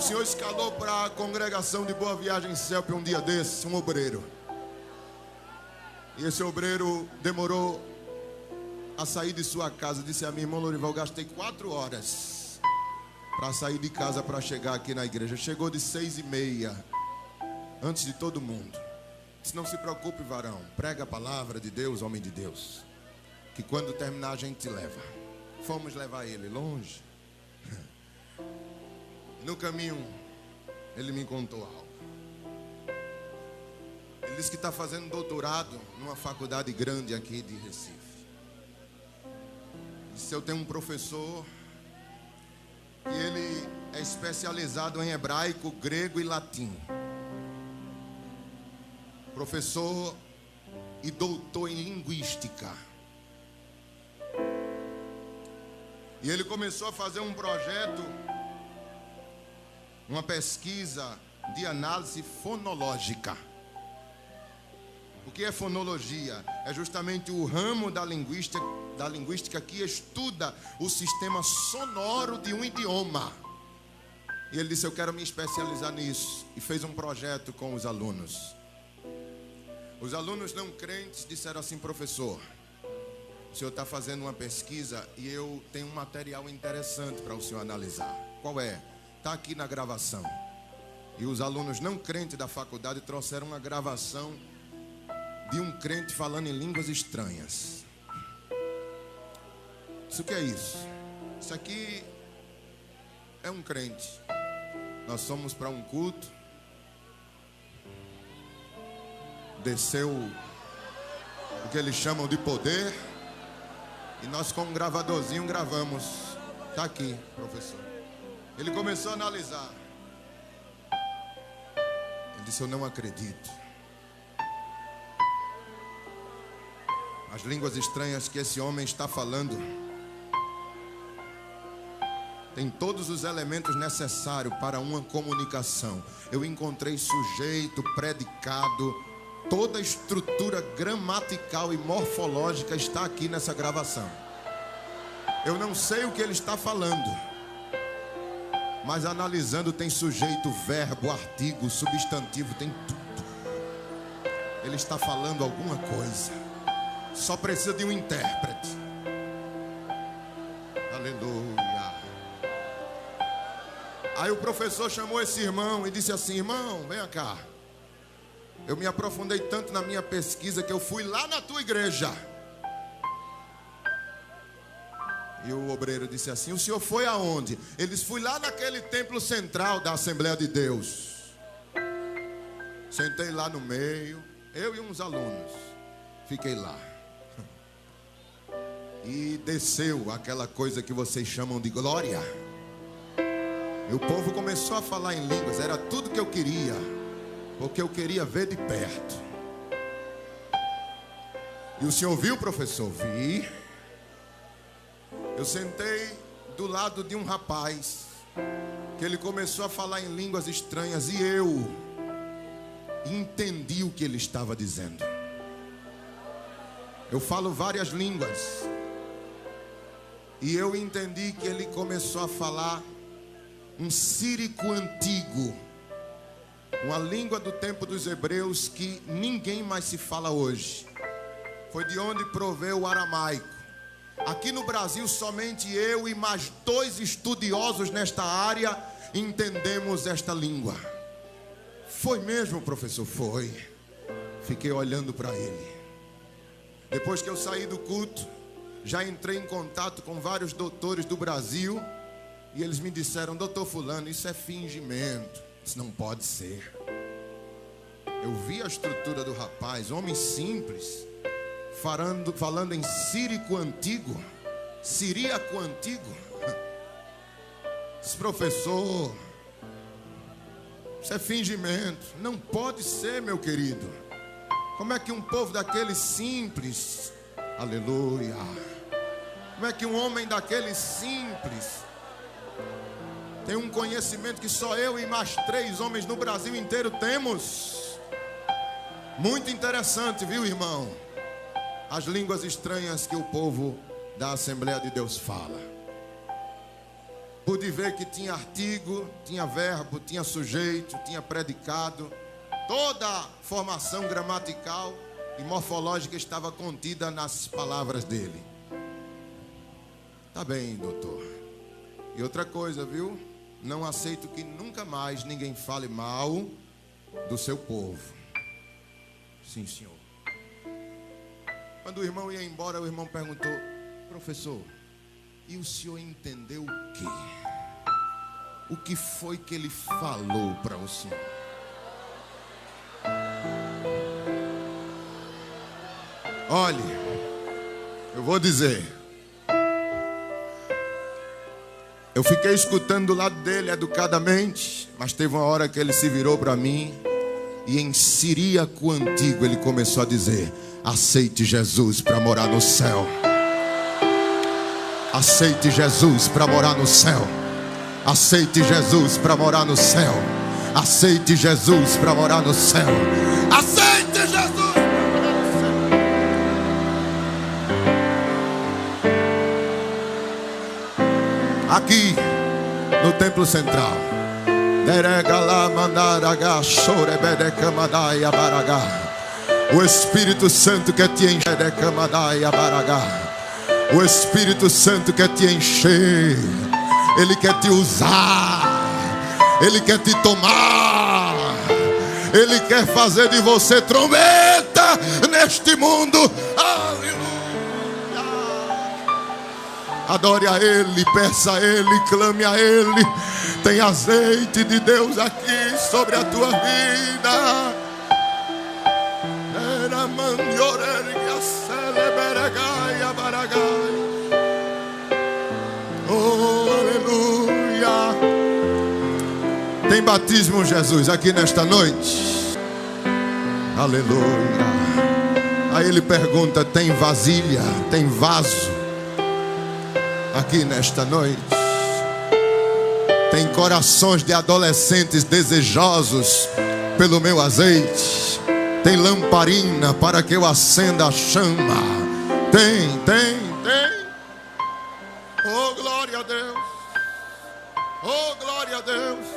Senhor escalou para a congregação de Boa Viagem CELP um dia desses, um obreiro. E esse obreiro demorou a sair de sua casa. Disse a minha irmã Lorival, gastei 4 horas para sair de casa para chegar aqui na igreja. Chegou de 6h30, antes de todo mundo. Disse, não se preocupe, varão, prega a palavra de Deus, homem de Deus, que quando terminar a gente te leva. Fomos levar ele longe. No caminho, ele me contou algo. Ele disse que está fazendo doutorado numa faculdade grande aqui de Recife. Disse, eu tenho um professor que ele é especializado em hebraico, grego e latim. Professor e doutor em linguística. E ele começou a fazer um projeto, uma pesquisa de análise fonológica. O que é fonologia? É justamente o ramo da linguística que estuda o sistema sonoro de um idioma. E ele disse, eu quero me especializar nisso. E fez um projeto com os alunos. Os alunos não crentes disseram assim, professor, o senhor está fazendo uma pesquisa e eu tenho um material interessante para o senhor analisar. Qual é? Está aqui na gravação. E os alunos não crentes da faculdade trouxeram uma gravação de um crente falando em línguas estranhas. Isso que é isso? Isso aqui é um crente. Nós fomos para um culto. Desceu o que eles chamam de poder. E nós com um gravadorzinho gravamos. Está aqui, professor. Ele começou a analisar. Ele disse, eu não acredito. As línguas estranhas que esse homem está falando tem todos os elementos necessários para uma comunicação. Eu encontrei sujeito, predicado, toda a estrutura gramatical e morfológica está aqui nessa gravação. Eu não sei o que ele está falando, mas analisando tem sujeito, verbo, artigo, substantivo, tem tudo. Ele está falando alguma coisa. Só precisa de um intérprete. Aleluia. Aí o professor chamou esse irmão e disse assim, irmão, venha cá. Eu me aprofundei tanto na minha pesquisa que eu fui lá na tua igreja. E o obreiro disse assim, o senhor foi aonde? Ele disse, fui lá naquele templo central da Assembleia de Deus. Sentei lá no meio, eu e uns alunos. Fiquei lá. E desceu aquela coisa que vocês chamam de glória. E o povo começou a falar em línguas. Era tudo que eu queria, porque eu queria ver de perto. E o senhor viu, professor? Vi. Eu sentei do lado de um rapaz que ele começou a falar em línguas estranhas. E eu entendi o que ele estava dizendo. Eu falo várias línguas. E eu entendi que ele começou a falar um sírico antigo, uma língua do tempo dos hebreus que ninguém mais se fala hoje. Foi de onde proveu o aramaico. Aqui no Brasil somente eu e mais 2 estudiosos nesta área entendemos esta língua. Foi mesmo, professor? Foi. Fiquei olhando para ele. Depois que eu saí do culto, já entrei em contato com vários doutores do Brasil. E eles me disseram, doutor fulano, isso é fingimento. Isso não pode ser. Eu vi a estrutura do rapaz, homem simples, falando em sírico antigo, siríaco antigo. Disse, professor, isso é fingimento. Não pode ser, meu querido. Como é que um povo daquele simples, aleluia, como é que um homem daquele simples tem um conhecimento que só eu e mais 3 homens no Brasil inteiro temos? Muito interessante, viu, irmão? As línguas estranhas que o povo da Assembleia de Deus fala. pude ver que tinha artigo, tinha verbo, tinha sujeito, tinha predicado. Toda a formação gramatical e morfológica estava contida nas palavras dele. Tá bem, doutor. E outra coisa, viu? Não aceito que nunca mais ninguém fale mal do seu povo. Sim, senhor. Quando o irmão ia embora, o irmão perguntou: professor, e o senhor entendeu o quê? O que foi que ele falou para o senhor? Olhe, eu vou dizer. Eu fiquei escutando do lado dele educadamente, mas teve uma hora que ele se virou para mim e em siríaco antigo ele começou a dizer: aceite Jesus para morar no céu. Aceite Jesus para morar no céu. Aceite Jesus para morar no céu. Aceite Jesus para morar no céu. Aceite Jesus para morar no céu. Aqui no templo central, o Espírito Santo quer te encher. O Espírito Santo quer te encher. Ele quer te usar. Ele quer te tomar. Ele quer fazer de você trombeta neste mundo. Aleluia. Adore a Ele, peça a Ele, clame a Ele. Tem azeite de Deus aqui sobre a tua vida. Oh, aleluia. Tem batismo, Jesus, aqui nesta noite. Aleluia. Aí ele pergunta: tem vasilha, tem vaso aqui nesta noite? Tem corações de adolescentes desejosos pelo meu azeite? Tem lamparina para que eu acenda a chama? Tem. Oh, glória a Deus. Oh, glória a Deus.